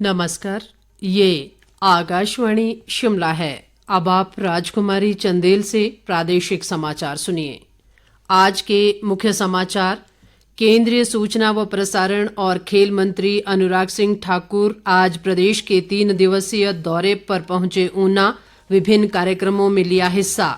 नमस्कार, ये आकाशवाणी शिमला है। अब आप राजकुमारी चंदेल से प्रादेशिक समाचार सुनिए। आज के मुख्य समाचार। केंद्रीय सूचना व प्रसारण और खेल मंत्री अनुराग सिंह ठाकुर आज प्रदेश के 3 दिवसीय दौरे पर पहुंचे ऊना, विभिन्न कार्यक्रमों में लिया हिस्सा।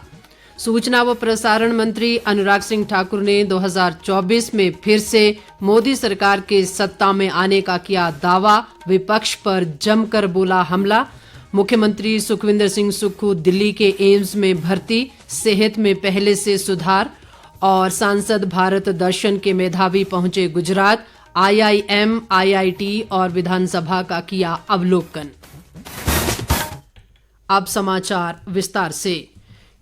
सूचना व प्रसारण मंत्री अनुराग सिंह ठाकुर ने 2024 में फिर से मोदी सरकार के सत्ता में आने का किया दावा, विपक्ष पर जमकर बोला हमला। मुख्यमंत्री सुखविंदर सिंह सुक्खू दिल्ली के एम्स में भर्ती, सेहत में पहले से सुधार। और सांसद भारत दर्शन के मेधावी पहुंचे गुजरात, IIM, IIT और विधानसभा का किया अवलोकन। अब समाचार विस्तार से।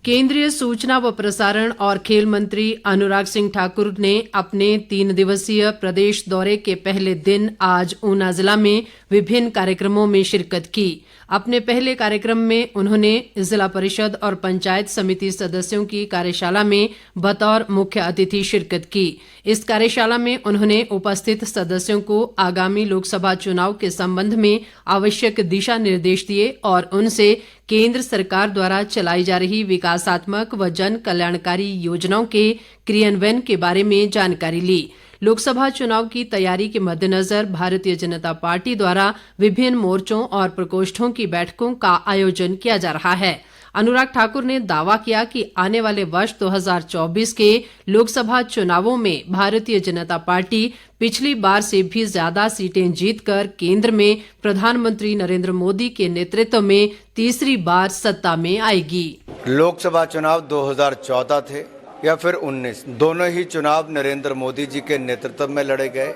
केंद्रीय सूचना व प्रसारण और खेल मंत्री अनुराग सिंह ठाकुर ने अपने 3 दिवसीय प्रदेश दौरे के पहले दिन आज ऊना जिला में विभिन्न कार्यक्रमों में शिरकत की। अपने पहले कार्यक्रम में उन्होंने जिला परिषद और पंचायत समिति सदस्यों की कार्यशाला में बतौर मुख्य अतिथि शिरकत की। इस कार्यशाला में उन्होंने उपस्थित सदस्यों को आगामी लोकसभा चुनाव के संबंध में आवश्यक दिशा निर्देश दिए और उनसे केंद्र सरकार द्वारा चलाई जा रही विकासात्मक व जन कल्याणकारी योजनाओं के क्रियान्वयन के बारे में जानकारी ली। लोकसभा चुनाव की तैयारी के मद्देनजर भारतीय जनता पार्टी द्वारा विभिन्न मोर्चों और प्रकोष्ठों की बैठकों का आयोजन किया जा रहा है। अनुराग ठाकुर ने दावा किया कि आने वाले वर्ष 2024 के लोकसभा चुनावों में भारतीय जनता पार्टी पिछली बार से भी ज्यादा सीटें जीतकर केंद्र में प्रधानमंत्री नरेंद्र मोदी के नेतृत्व में तीसरी बार सत्ता में आएगी। लोकसभा चुनाव 2014 थे या फिर 19, दोनों ही चुनाव नरेंद्र मोदी जी के नेतृत्व में लड़े गए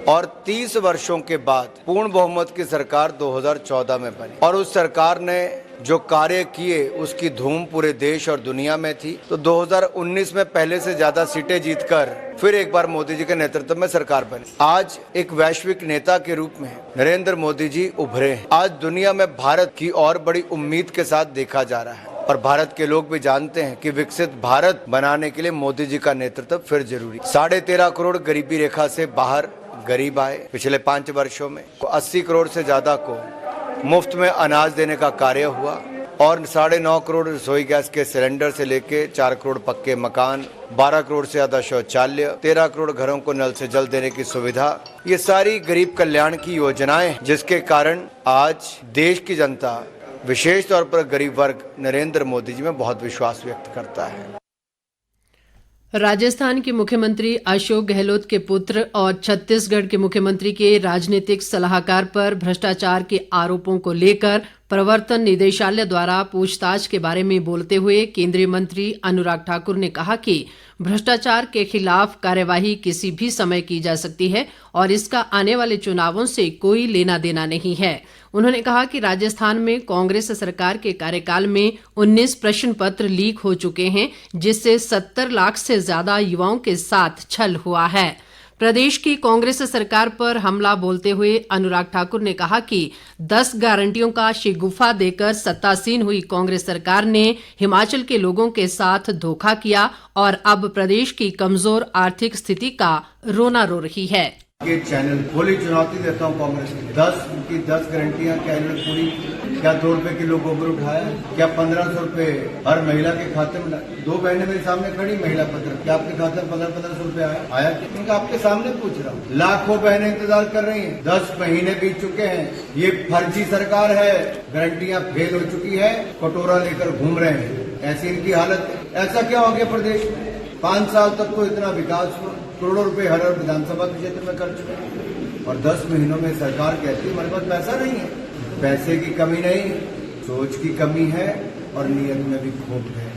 और 30 वर्षों के बाद पूर्ण बहुमत की सरकार 2014 में बनी और उस सरकार ने जो कार्य किए उसकी धूम पूरे देश और दुनिया में थी। तो 2019 में पहले से ज्यादा सीटें जीतकर फिर एक बार मोदी जी के नेतृत्व में सरकार बनी। आज एक वैश्विक नेता के रूप में नरेंद्र मोदी जी उभरे हैं। आज दुनिया में भारत की और बड़ी उम्मीद के साथ देखा जा रहा है और भारत के लोग भी जानते हैं कि विकसित भारत बनाने के लिए मोदी जी का नेतृत्व फिर जरूरी। 13.5 करोड़ गरीबी रेखा से बाहर गरीब आए पिछले 5 वर्षों में। 80 करोड़ से ज्यादा को मुफ्त में अनाज देने का कार्य हुआ और 9.5 करोड़ रसोई गैस के सिलेंडर से लेके 4 करोड़ पक्के मकान, 12 करोड़ से ज्यादा शौचालय, 13 करोड़ घरों को नल से जल देने की सुविधा, ये सारी गरीब कल्याण की योजनाएं जिसके कारण आज देश की जनता विशेष तौर पर गरीब वर्ग नरेंद्र मोदी जी में बहुत विश्वास व्यक्त करता है। राजस्थान के मुख्यमंत्री अशोक गहलोत के पुत्र और छत्तीसगढ़ के मुख्यमंत्री के राजनीतिक सलाहकार पर भ्रष्टाचार के आरोपों को लेकर प्रवर्तन निदेशालय द्वारा पूछताछ के बारे में बोलते हुए केंद्रीय मंत्री अनुराग ठाकुर ने कहा कि भ्रष्टाचार के खिलाफ कार्यवाही किसी भी समय की जा सकती है और इसका आने वाले चुनावों से कोई लेना देना नहीं है। उन्होंने कहा कि राजस्थान में कांग्रेस सरकार के कार्यकाल में 19 प्रश्न पत्र लीक हो चुके हैं, जिससे 70 लाख से ज्यादा युवाओं के साथ छल हुआ है। प्रदेश की कांग्रेस सरकार पर हमला बोलते हुए अनुराग ठाकुर ने कहा कि 10 गारंटियों का शिगुफा देकर सत्तासीन हुई कांग्रेस सरकार ने हिमाचल के लोगों के साथ धोखा किया और अब प्रदेश की कमजोर आर्थिक स्थिति का रोना रो रही है। ये चैनल खोली चुनौती देता हूँ कांग्रेस की 10 गारंटियां क्या इन्होंने पूरी? क्या 2 रुपए किलो गोबर उठाया? क्या 1500 रुपए हर महिला के खाते में? 2 बहनें मेरे सामने खड़ी, महिला पत्र, क्या आपके खाते में 1500 रुपए आया? इनका आपके सामने पूछ रहा हूँ। लाखों बहनें इंतजार कर रही हैं, 10 महीने बीत चुके हैं। ये फर्जी सरकार है, गारंटियां फेल हो चुकी है, कटोरा लेकर घूम रहे हैं। ऐसी इनकी हालत। ऐसा क्या हो गया प्रदेश में? 5 साल तक तो इतना विकास हुआ, करोड़ों रुपए हर विधानसभा के क्षेत्र में खर्च हुए और 10 महीनों में सरकार कहती है हमारे पास पैसा नहीं है। पैसे की कमी नहीं, सोच की कमी है और नीयत में भी खोट है।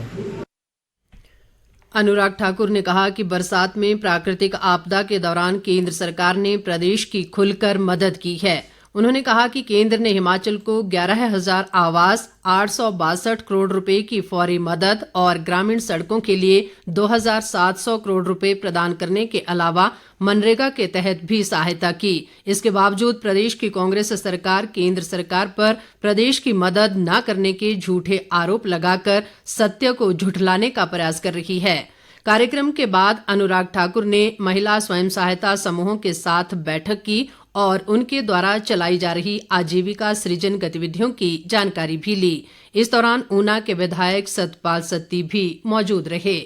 अनुराग ठाकुर ने कहा कि बरसात में प्राकृतिक आपदा के दौरान केंद्र सरकार ने प्रदेश की खुलकर मदद की है। उन्होंने कहा कि केंद्र ने हिमाचल को 11,000 आवास, 862 करोड़ रुपए की फौरी मदद और ग्रामीण सड़कों के लिए 2,700 करोड़ रुपए प्रदान करने के अलावा मनरेगा के तहत भी सहायता की। इसके बावजूद प्रदेश की कांग्रेस सरकार केंद्र सरकार पर प्रदेश की मदद न करने के झूठे आरोप लगाकर सत्य को झुठलाने का प्रयास कर रही है। कार्यक्रम के बाद अनुराग ठाकुर ने महिला स्वयं सहायता समूहों के साथ बैठक की और उनके द्वारा चलाई जा रही आजीविका सृजन गतिविधियों की जानकारी भी ली। इस दौरान ऊना के विधायक सतपाल सत्ती भी मौजूद रहे।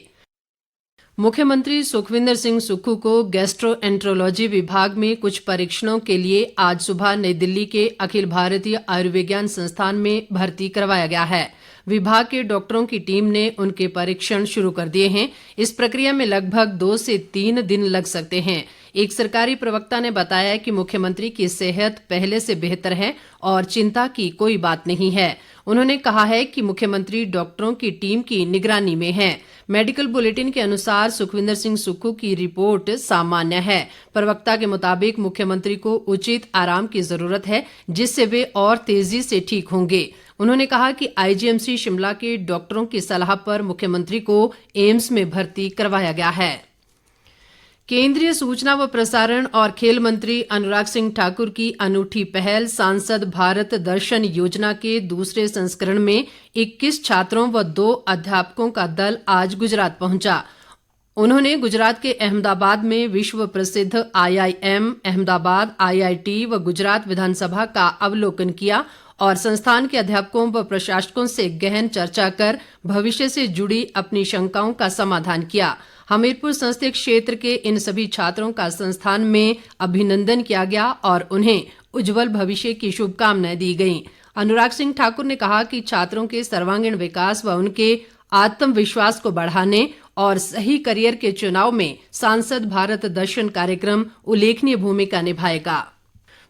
मुख्यमंत्री सुखविंदर सिंह सुक्खू को गैस्ट्रोएंट्रोलॉजी विभाग में कुछ परीक्षणों के लिए आज सुबह नई दिल्ली के अखिल भारतीय आयुर्विज्ञान संस्थान में भर्ती करवाया गया है। विभाग के डॉक्टरों की टीम ने उनके परीक्षण शुरू कर दिए हैं। इस प्रक्रिया में लगभग 2 से 3 दिन लग सकते हैं। एक सरकारी प्रवक्ता ने बताया कि मुख्यमंत्री की सेहत पहले से बेहतर है और चिंता की कोई बात नहीं है। उन्होंने कहा है कि मुख्यमंत्री डॉक्टरों की टीम की निगरानी में है। मेडिकल बुलेटिन के अनुसार सुखविंदर सिंह सुक्खू की रिपोर्ट सामान्य है। प्रवक्ता के मुताबिक मुख्यमंत्री को उचित आराम की जरूरत है, जिससे वे और तेजी से ठीक होंगे। उन्होंने कहा कि आईजीएमसी शिमला के डॉक्टरों की सलाह पर मुख्यमंत्री को एम्स में भर्ती करवाया गया है। केंद्रीय सूचना व प्रसारण और खेल मंत्री अनुराग सिंह ठाकुर की अनूठी पहल सांसद भारत दर्शन योजना के दूसरे संस्करण में 21 छात्रों व 2 अध्यापकों का दल आज गुजरात पहुंचा। उन्होंने गुजरात के अहमदाबाद में विश्व प्रसिद्ध IIM अहमदाबाद, IIT व गुजरात विधानसभा का अवलोकन किया और संस्थान के अध्यापकों व प्रशासकों से गहन चर्चा कर भविष्य से जुड़ी अपनी शंकाओं का समाधान किया। हमीरपुर संसदीय क्षेत्र के इन सभी छात्रों का संस्थान में अभिनंदन किया गया और उन्हें उज्जवल भविष्य की शुभकामनाएं दी गईं। अनुराग सिंह ठाकुर ने कहा कि छात्रों के सर्वांगीण विकास व उनके आत्मविश्वास को बढ़ाने और सही करियर के चुनाव में सांसद भारत दर्शन कार्यक्रम उल्लेखनीय भूमिका निभाएगा।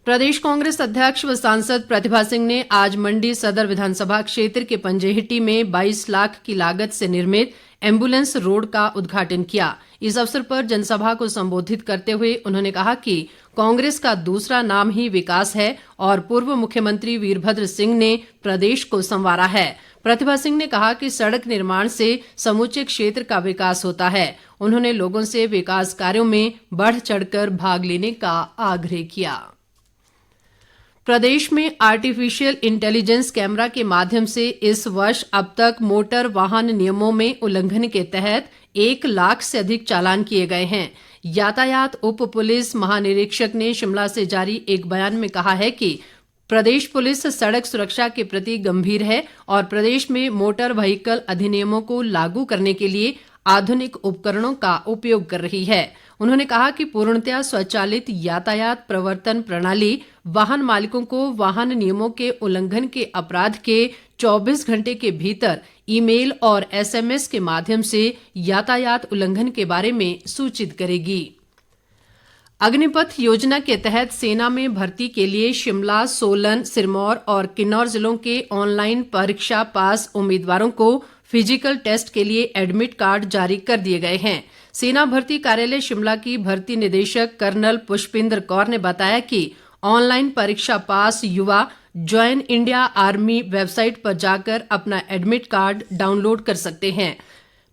प्रदेश कांग्रेस अध्यक्ष व सांसद प्रतिभा सिंह ने आज मंडी सदर विधानसभा क्षेत्र के पंजेहटी में 22 लाख की लागत से निर्मित एम्बुलेंस रोड का उद्घाटन किया। इस अवसर पर जनसभा को संबोधित करते हुए उन्होंने कहा कि कांग्रेस का दूसरा नाम ही विकास है और पूर्व मुख्यमंत्री वीरभद्र सिंह ने प्रदेश को संवारा है। प्रतिभा सिंह ने कहा कि सड़क निर्माण से समूचे क्षेत्र का विकास होता है। उन्होंने लोगों से विकास कार्यों में बढ़ चढ़कर भाग लेने का आग्रह किया। प्रदेश में आर्टिफिशियल इंटेलिजेंस कैमरा के माध्यम से इस वर्ष अब तक मोटर वाहन नियमों में उल्लंघन के तहत 1 लाख से अधिक चालान किए गए हैं। यातायात उप पुलिस महानिरीक्षक ने शिमला से जारी एक बयान में कहा है कि प्रदेश पुलिस सड़क सुरक्षा के प्रति गंभीर है और प्रदेश में मोटर व्हीकल अधिनियमों को लागू करने के लिए आधुनिक उपकरणों का उपयोग कर रही है। उन्होंने कहा कि पूर्णतया स्वचालित यातायात प्रवर्तन प्रणाली वाहन मालिकों को वाहन नियमों के उल्लंघन के अपराध के 24 घंटे के भीतर ईमेल और SMS के माध्यम से यातायात उल्लंघन के बारे में सूचित करेगी। अग्निपथ योजना के तहत सेना में भर्ती के लिए शिमला, सोलन, सिरमौर और किन्नौर जिलों के ऑनलाइन परीक्षा पास उम्मीदवारों को फिजिकल टेस्ट के लिए एडमिट कार्ड जारी कर दिए गए हैं। सेना भर्ती कार्यालय शिमला की भर्ती निदेशक कर्नल पुष्पिंदर कौर ने बताया कि ऑनलाइन परीक्षा पास युवा ज्वाइन इंडिया आर्मी वेबसाइट पर जाकर अपना एडमिट कार्ड डाउनलोड कर सकते हैं।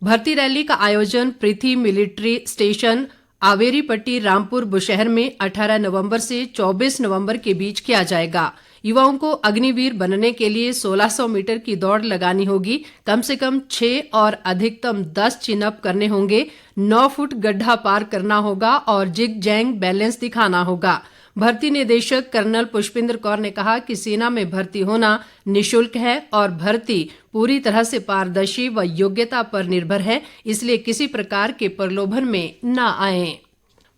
भर्ती रैली का आयोजन पृथी मिलिट्री स्टेशन आवेरी पट्टी रामपुर बुशहर में 18 नवंबर से 24 नवंबर के बीच किया जाएगा। युवाओं को अग्निवीर बनने के लिए 1600 मीटर की दौड़ लगानी होगी। कम से कम 6 और अधिकतम 10 चिनअप करने होंगे। 9 फुट गड्ढा पार करना होगा और जिग जैंग बैलेंस दिखाना होगा। भर्ती निदेशक कर्नल पुष्पिंदर कौर ने कहा कि सेना में भर्ती होना निशुल्क है और भर्ती पूरी तरह से पारदर्शी व योग्यता पर निर्भर है, इसलिए किसी प्रकार के प्रलोभन में न आएं।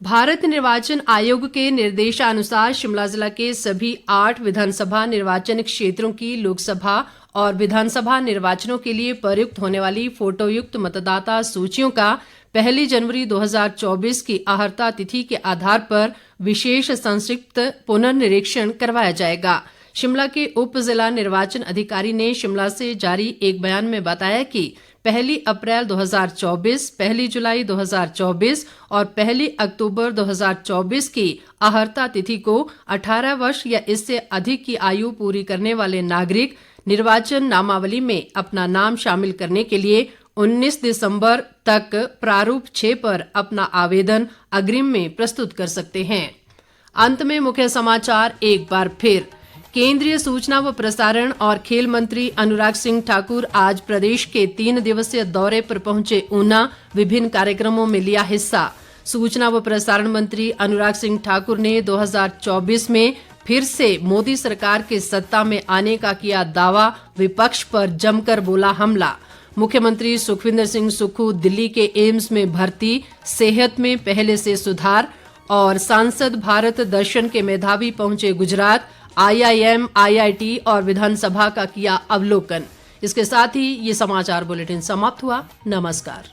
भारत निर्वाचन आयोग के निर्देशानुसार शिमला जिला के सभी 8 विधानसभा निर्वाचन क्षेत्रों की लोकसभा और विधानसभा निर्वाचनों के लिए प्रयुक्त होने वाली फोटोयुक्त मतदाता सूचियों का 1 जनवरी 2024 की आहर्ता तिथि के आधार पर विशेष संक्षिप्त पुनर्निरीक्षण करवाया जाएगा। शिमला के उप जिला निर्वाचन अधिकारी ने शिमला से जारी एक बयान में बताया कि 1 अप्रैल 2024, 1 जुलाई 2024 और 1 अक्टूबर 2024 की आहर्ता तिथि को 18 वर्ष या इससे अधिक की आयु पूरी करने वाले नागरिक निर्वाचन नामावली में अपना नाम शामिल करने के लिए 19 दिसंबर तक प्रारूप 6 पर अपना आवेदन अग्रिम में प्रस्तुत कर सकते हैं। अंत में मुख्य समाचार एक बार फिर। केंद्रीय सूचना व प्रसारण और खेल मंत्री अनुराग सिंह ठाकुर आज प्रदेश के 3 दिवसीय दौरे पर पहुंचे ऊना। विभिन्न कार्यक्रमों में लिया हिस्सा। सूचना व प्रसारण मंत्री अनुराग सिंह ठाकुर ने 2024 में फिर से मोदी सरकार के सत्ता में आने का किया दावा, विपक्ष पर जमकर बोला हमला। मुख्यमंत्री सुखविंदर सिंह सुक्खू दिल्ली के एम्स में भर्ती, सेहत में पहले से सुधार। और सांसद भारत दर्शन के मेधावी पहुंचे गुजरात, IIM, IIT और विधानसभा का किया अवलोकन। इसके साथ ही ये समाचार बुलेटिन समाप्त हुआ। नमस्कार।